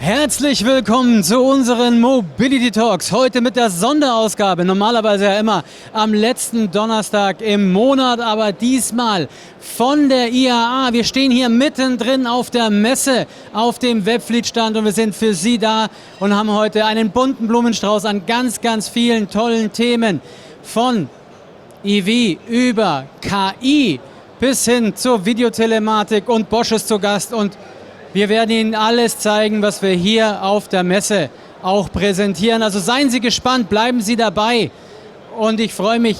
Herzlich willkommen zu unseren Mobility Talks. Heute mit der Sonderausgabe. Normalerweise ja immer am letzten Donnerstag im Monat, aber diesmal von der IAA. Wir stehen hier mittendrin auf der Messe, auf dem Webfleet-Stand und wir sind für Sie da und haben heute einen bunten Blumenstrauß an ganz, ganz vielen tollen Themen. Von EV über KI bis hin zur Videotelematik und Bosch ist zu Gast und wir werden Ihnen alles zeigen, was wir hier auf der Messe auch präsentieren. Also seien Sie gespannt, bleiben Sie dabei. Und ich freue mich,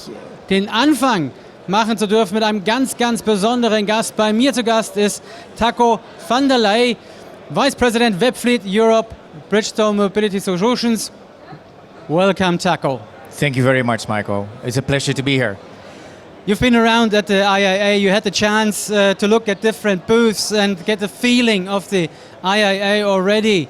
den Anfang machen zu dürfen mit einem ganz, ganz besonderen Gast. Bei mir zu Gast ist Taco van der Leij, Vice President Webfleet Europe, Bridgestone Mobility Solutions. Welcome, Taco. Thank you very much, Michael. It's a pleasure to be here. You've been around at the IAA, you had the chance to look at different booths and get the feeling of the IAA already.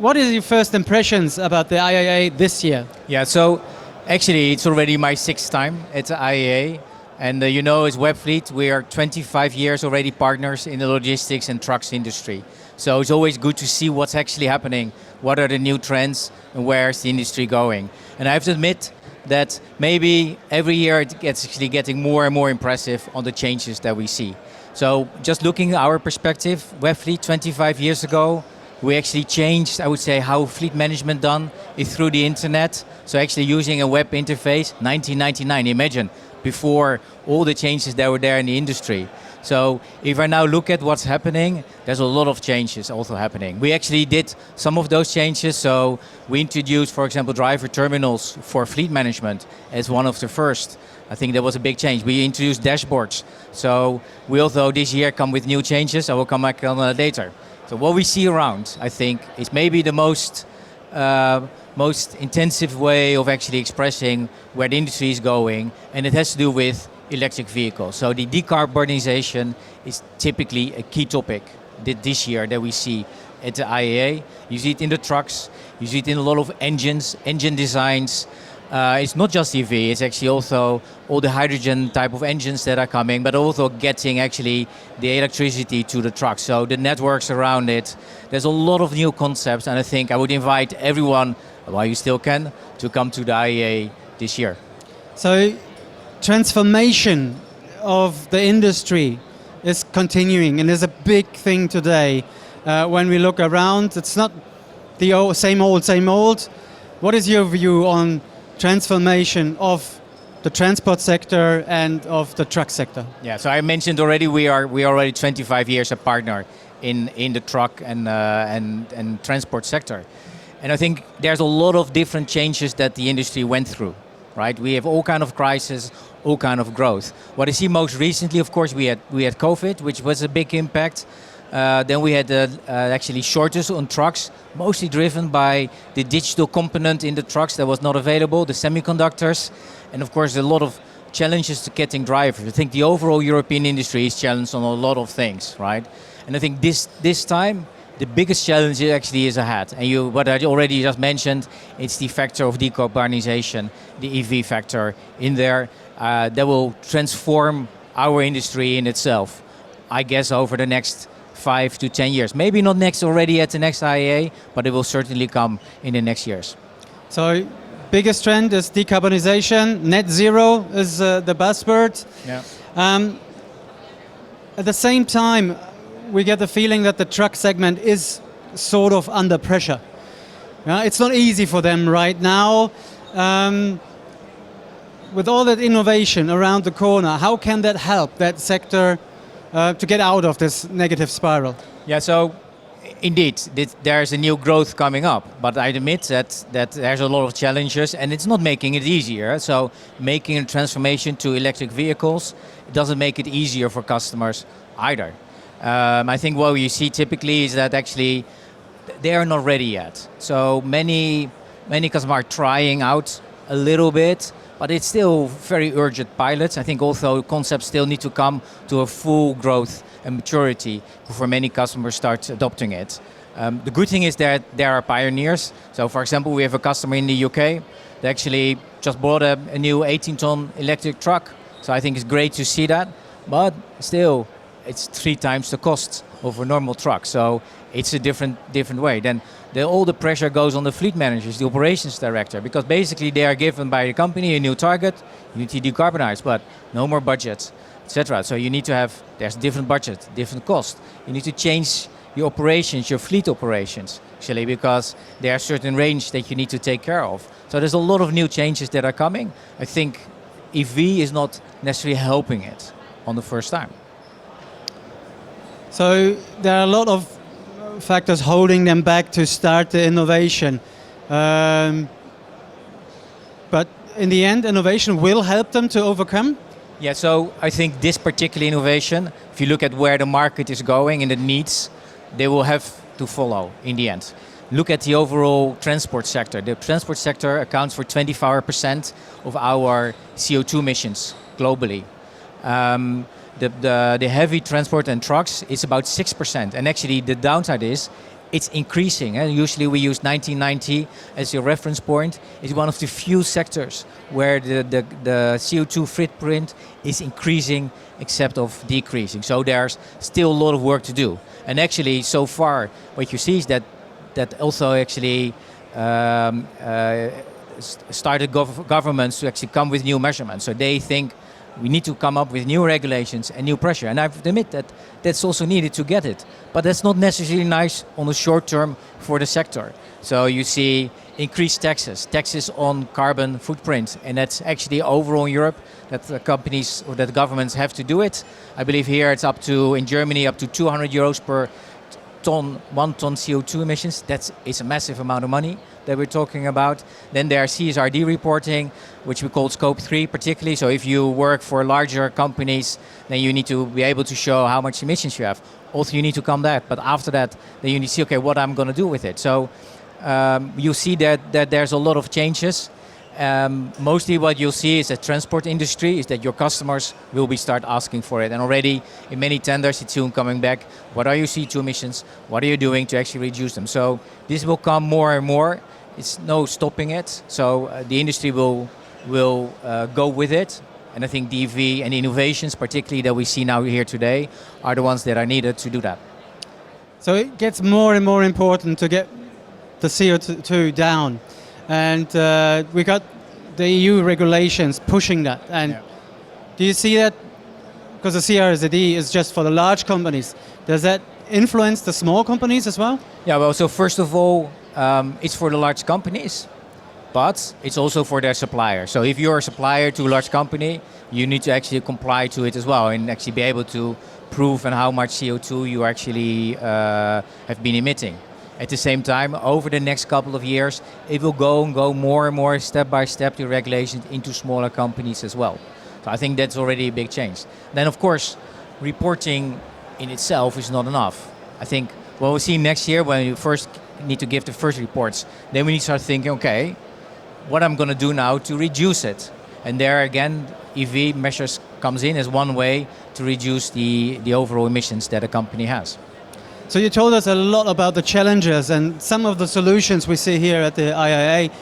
What is your first impressions about the IAA this year? Yeah, so actually it's already my 6th time at the IAA. And you know, as Webfleet, we are 25 years already partners in the logistics and trucks industry. So it's always good to see what's actually happening, what are the new trends and where's the industry going. And I have to admit that maybe every year it gets actually getting more and more impressive on the changes that we see. So just looking at our perspective, Webfleet 25 years ago, we actually changed, I would say, how fleet management done is through the internet. So actually using a web interface, 1999, imagine, before all the changes that were there in the industry. So if I now look at what's happening, there's a lot of changes also happening. We actually did some of those changes. So we introduced, for example, driver terminals for fleet management as one of the first. I think that was a big change. We introduced dashboards. So we also this year come with new changes. I will come back on that later. So what we see around, I think, is maybe the most intensive way of actually expressing where the industry is going. And it has to do with electric vehicles. So the decarbonization is typically a key topic this year that we see at the IAA. You see it in the trucks, you see it in a lot of engines, engine designs. It's not just EV, it's actually also all the hydrogen type of engines that are coming, but also getting actually the electricity to the trucks. So the networks around it, there's a lot of new concepts, and I think I would invite everyone, while you still can, to come to the IAA this year. So transformation of the industry is continuing and is a big thing today. When we look around, it's not the same old. What is your view on transformation of the transport sector and of the truck sector? Yeah, so I mentioned already we are already 25 years a partner in the truck and transport sector. And I think there's a lot of different changes that the industry went through. Right, we have all kind of crisis, all kind of growth. What I see most recently, of course, we had COVID, which was a big impact. Then we had actually shortages on trucks, mostly driven by the digital component in the trucks that was not available, the semiconductors, and of course a lot of challenges to getting drivers. I think the overall European industry is challenged on a lot of things, right? And I think this time, the biggest challenge actually is ahead. And what I already just mentioned, it's the factor of decarbonization, the EV factor in there, that will transform our industry in itself, I guess, over the next 5 to 10 years. Maybe not already at the next IAA, but it will certainly come in the next years. So biggest trend is decarbonization, net zero is the buzzword. Yeah. At the same time, we get the feeling that the truck segment is sort of under pressure. It's not easy for them right now. With all that innovation around the corner, how can that help that sector to get out of this negative spiral? Yeah, so indeed, there's a new growth coming up, but I admit that there's a lot of challenges and it's not making it easier. So making a transformation to electric vehicles, it doesn't make it easier for customers either. I think what you see typically is that actually they are not ready yet. So many customers are trying out a little bit, but it's still very urgent pilots. I think also concepts still need to come to a full growth and maturity before many customers start adopting it. The good thing is that there are pioneers. So for example, we have a customer in the UK that actually just bought a new 18-ton electric truck. So I think it's great to see that, but still it's 3 times the cost of a normal truck. So it's a different way. Then all the pressure goes on the fleet managers, the operations director, because basically they are given by the company a new target, you need to decarbonize, but no more budget, etc. So you need to have, there's different budget, different cost. You need to change your operations, your fleet operations, actually, because there are certain range that you need to take care of. So there's a lot of new changes that are coming. I think EV is not necessarily helping it on the first time. So there are a lot of factors holding them back to start the innovation. But in the end, innovation will help them to overcome? Yeah, so I think this particular innovation, if you look at where the market is going and the needs, they will have to follow in the end. Look at the overall transport sector. The transport sector accounts for 25% of our CO2 emissions globally. The heavy transport and trucks is about 6%. And actually the downside is it's increasing. Usually we use 1990 as your reference point. It's one of the few sectors where the CO2 footprint is increasing except of decreasing. So there's still a lot of work to do. And actually so far what you see is that also actually started governments to actually come with new measurements. So they think we need to come up with new regulations and new pressure. And I admit that that's also needed to get it. But that's not necessarily nice on the short term for the sector. So you see increased taxes on carbon footprint. And that's actually overall in Europe that companies or that governments have to do it. I believe here it's up to, in Germany, up to 200 euros per ton, 1 ton CO2 emissions. It's a massive amount of money that we're talking about. Then there's CSRD reporting, which we call scope 3 particularly. So if you work for larger companies, then you need to be able to show how much emissions you have. Also you need to come that, but after that, then you need to see, okay, what I'm going to do with it. So you see that there's a lot of changes. Mostly what you'll see is that transport industry is that your customers will be start asking for it. And already in many tenders it's soon coming back. What are your CO2 emissions? What are you doing to actually reduce them? So this will come more and more. It's no stopping it. So the industry will go with it. And I think DV and innovations, particularly that we see now here today, are the ones that are needed to do that. So it gets more and more important to get the CO2 down. And we got the EU regulations pushing that. And do you see that, because the CSRD is just for the large companies, does that influence the small companies as well? Yeah, well, so first of all, it's for the large companies, but it's also for their supplier. So if you're a supplier to a large company, you need to actually comply to it as well and actually be able to prove and how much CO2 you actually have been emitting. At the same time, over the next couple of years, it will go more and more step by step the regulations into smaller companies as well. So I think that's already a big change. Then of course, reporting in itself is not enough. I think what we'll see next year when you first need to give the first reports, then we need to start thinking, okay, what I'm going to do now to reduce it. And there again, EV measures comes in as one way to reduce the overall emissions that a company has. So you told us a lot about the challenges and some of the solutions we see here at the IAA.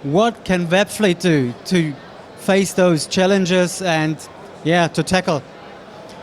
What can Webfleet do to face those challenges and to tackle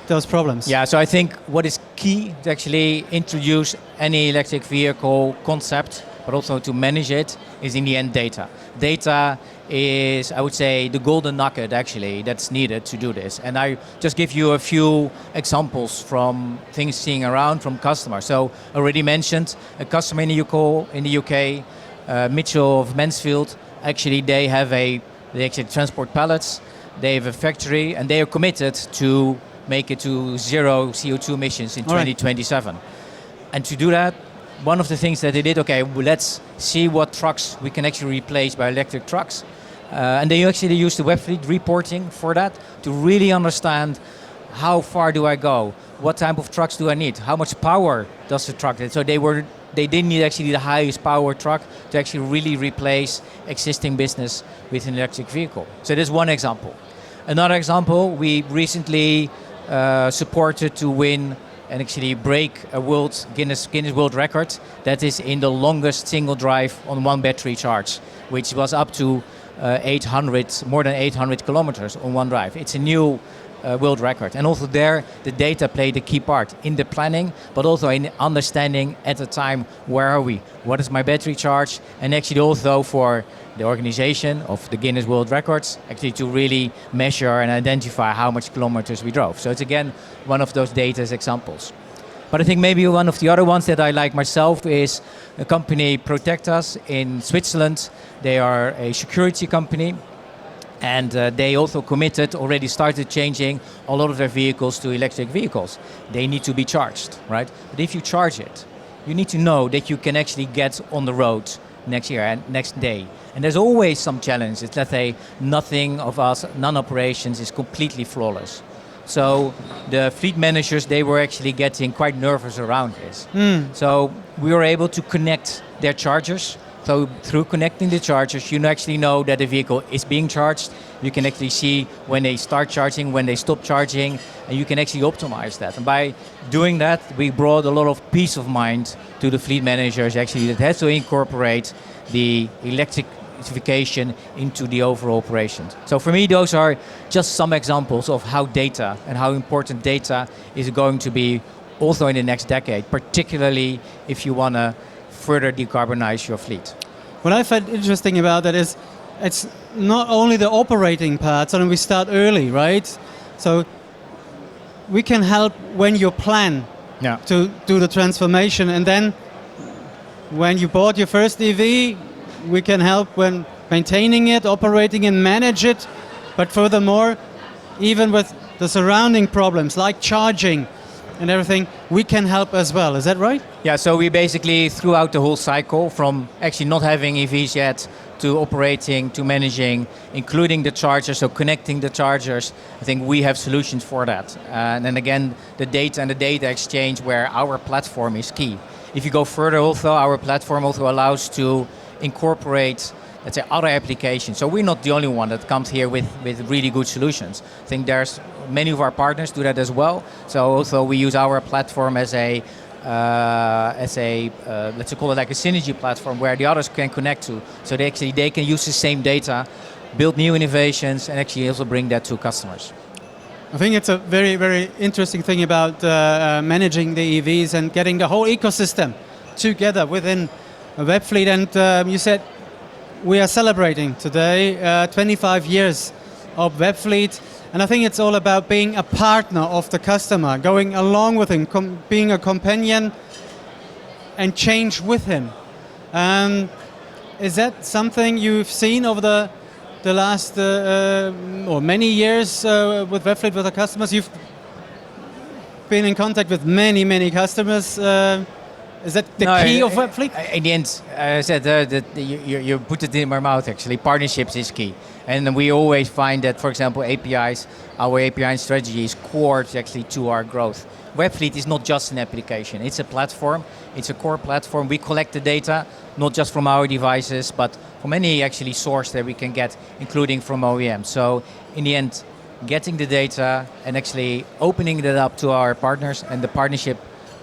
those problems? Yeah, so I think what is key to actually introduce any electric vehicle concept, but also to manage it, is in the end data. Data is, I would say, the golden nugget actually that's needed to do this. And I just give you a few examples from things seeing around from customers. So already mentioned a customer in the UK, Mitchell of Mansfield. Actually, they actually transport pallets. They have a factory and they are committed to make it to zero CO2 emissions in 2027. And to do that, one of the things that they did, okay, well, let's see what trucks we can actually replace by electric trucks. And they actually used the Webfleet reporting for that to really understand how far do I go, what type of trucks do I need, how much power does the truck need. So they didn't need actually the highest power truck to actually really replace existing business with an electric vehicle. So there's one example. Another example, we recently supported to win and actually break a Guinness World Record that is in the longest single drive on one battery charge, which was up to more than 800 kilometers on one drive. It's a new world record. And also there, the data played a key part in the planning, but also in understanding at the time, where are we? What is my battery charge? And actually also for the organization of the Guinness World Records, actually to really measure and identify how much kilometers we drove. So it's again, one of those data examples. But I think maybe one of the other ones that I like myself is a company Protectas in Switzerland. They are a security company. And they also already started changing a lot of their vehicles to electric vehicles. They need to be charged, right? But if you charge it, you need to know that you can actually get on the road next year and next day. And there's always some challenges. Let's say nothing of us, non-operations is completely flawless. So the fleet managers, they were actually getting quite nervous around this. So we were able to connect their chargers. So through connecting the chargers, you actually know that the vehicle is being charged. You can actually see when they start charging, when they stop charging, and you can actually optimize that. And by doing that, we brought a lot of peace of mind to the fleet managers actually that has to incorporate the electrification into the overall operations. So for me, those are just some examples of how data and how important data is going to be also in the next decade, particularly if you want to further decarbonize your fleet. What I find interesting about that is it's not only the operating part, so we start early, right? So we can help when you plan to do the transformation, and then when you bought your first EV, we can help when maintaining it, operating and manage it, but furthermore, even with the surrounding problems like charging and everything, we can help as well. Is that right? Yeah, so we basically throughout the whole cycle, from actually not having EVs yet to operating to managing, including the chargers, so connecting the chargers, I think we have solutions for that. And then again, the data and the data exchange where our platform is key. If you go further also, our platform also allows to incorporate, let's say, other applications. So we're not the only one that comes here with really good solutions. I think there's many of our partners do that as well. So also we use our platform as a let's call it like a synergy platform where the others can connect to. So they can use the same data, build new innovations, and actually also bring that to customers. I think it's a very, very interesting thing about managing the EVs and getting the whole ecosystem together within Webfleet. And you said we are celebrating today 25 years of Webfleet. And I think it's all about being a partner of the customer, going along with him, being a companion and change with him. Is that something you've seen over the last or many years with Webfleet, with the customers? You've been in contact with many, many customers. Is that the key of Webfleet? In the end, I said that you put it in my mouth actually. Partnerships is key. And we always find that, for example, APIs, our API strategy is core actually to our growth. Webfleet is not just an application, it's a platform, it's a core platform. We collect the data, not just from our devices, but from any actually source that we can get, including from OEMs. So in the end, getting the data and actually opening that up to our partners and the partnership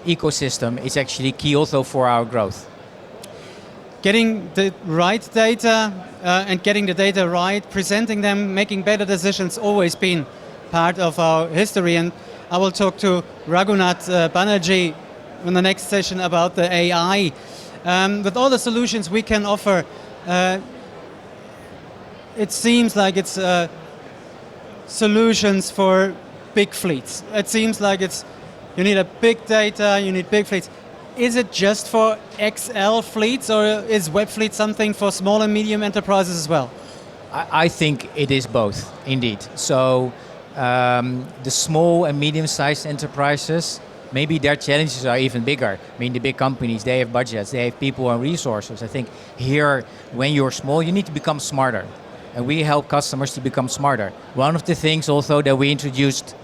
ecosystem is actually key also for our growth. Getting the right data and getting the data right, presenting them, making better decisions, always been part of our history. And I will talk to Raghunath Banerjee in the next session about the AI. With all the solutions we can offer, it seems like it's solutions for big fleets. It seems like you need a big data, you need big fleets. Is it just for XL fleets, or is Webfleet something for small and medium enterprises as well? I think it is both, indeed. So the small and medium-sized enterprises, maybe their challenges are even bigger. I mean, the big companies, they have budgets, they have people and resources. I think here, when you're small, you need to become smarter. And we help customers to become smarter. One of the things also that we introduced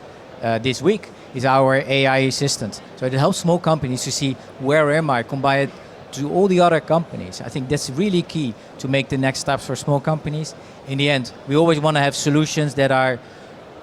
this week is our AI assistant. So it helps small companies to see where am I, compare it to all the other companies. I think that's really key to make the next steps for small companies. In the end, we always want to have solutions that are,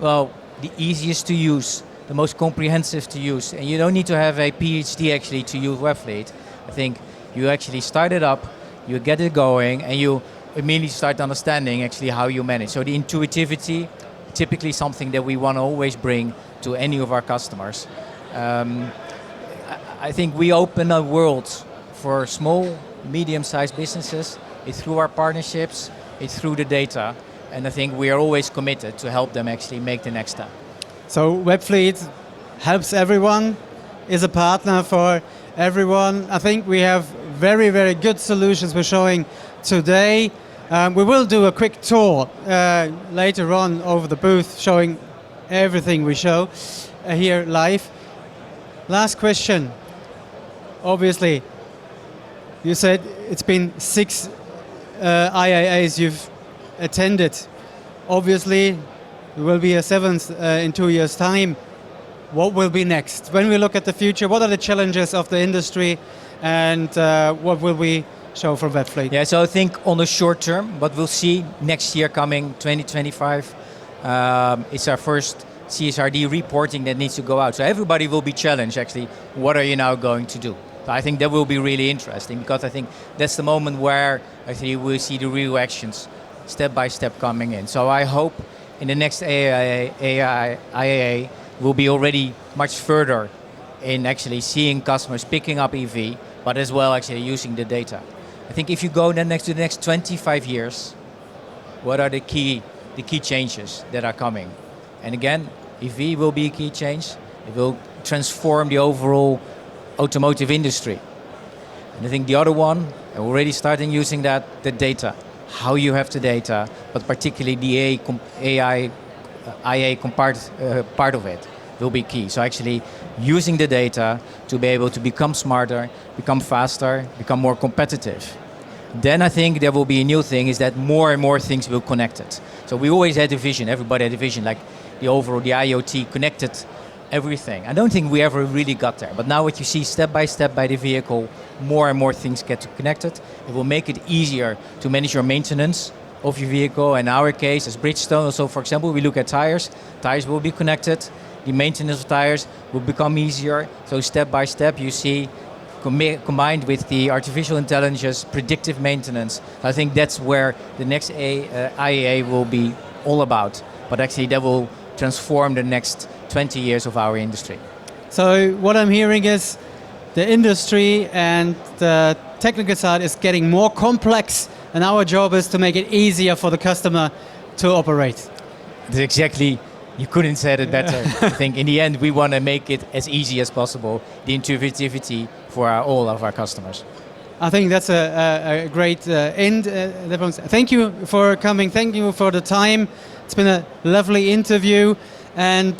well, the easiest to use, the most comprehensive to use. And you don't need to have a PhD actually to use Webfleet. I think you actually start it up, you get it going, and you immediately start understanding actually how you manage. So the intuitivity, typically something that we want to always bring to any of our customers. I think we open a world for small, medium-sized businesses. It's through our partnerships, it's through the data, and I think we are always committed to help them actually make the next step. So Webfleet helps everyone, is a partner for everyone. I think we have very, very good solutions we're showing today. We will do a quick tour later on over the booth, showing everything we show here live. Last question. Obviously, you said it's been 6 IAAs you've attended. Obviously, there will be a 7th in 2 years' time. What will be next? When we look at the future, what are the challenges of the industry, and what will we show from Webfleet? Yeah, so I think on the short term, what we'll see next year coming, 2025, it's our first CSRD reporting that needs to go out. So everybody will be challenged actually, what are you now going to do? So I think that will be really interesting, because I think that's the moment where I think we'll see the real actions step by step coming in. So I hope in the next IAA we'll be already much further in actually seeing customers picking up EV, but as well actually using the data. I think if you go then to the next 25 years, what are the key changes that are coming? And again, EV will be a key change. It will transform the overall automotive industry. And I think the other one, already starting using that, the data. How you have the data, but particularly the IA part of it will be key. So actually using the data to be able to become smarter, become faster, become more competitive. Then I think there will be a new thing, is that more and more things will connect it. So we always had a vision, everybody had a vision, like the IoT connected everything. I don't think we ever really got there, but now what you see step by the vehicle, more and more things get connected. It will make it easier to manage your maintenance of your vehicle. In our case, as Bridgestone, also for example, we look at tires. Tires will be connected. The maintenance of tires will become easier. So step by step you see, combined with the artificial intelligence, predictive maintenance. I think that's where the next IAA will be all about. But actually that will transform the next 20 years of our industry. So what I'm hearing is the industry and the technical side is getting more complex, and our job is to make it easier for the customer to operate. That's exactly, you couldn't say it better. I think in the end we want to make it as easy as possible, the intuitivity for all of our customers. I think that's a great end. Thank you for coming, thank you for the time. It's been a lovely interview, and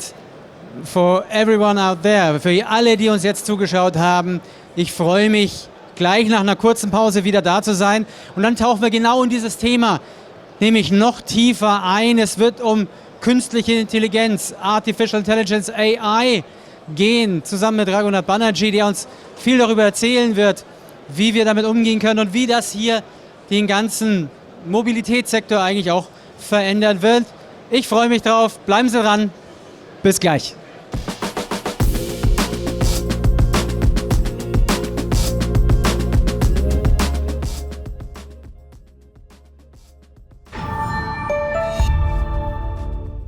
for everyone out there, für alle, die uns jetzt zugeschaut haben, ich freue mich, gleich nach einer kurzen Pause wieder da zu sein, und dann tauchen wir genau in dieses Thema, nämlich noch tiefer ein. Es wird um künstliche Intelligenz, Artificial Intelligence, AI gehen, zusammen mit Raghunath Banerjee, der uns viel darüber erzählen wird, wie wir damit umgehen können und wie das hier den ganzen Mobilitätssektor eigentlich auch verändern wird. Ich freue mich drauf, bleiben Sie dran, bis gleich.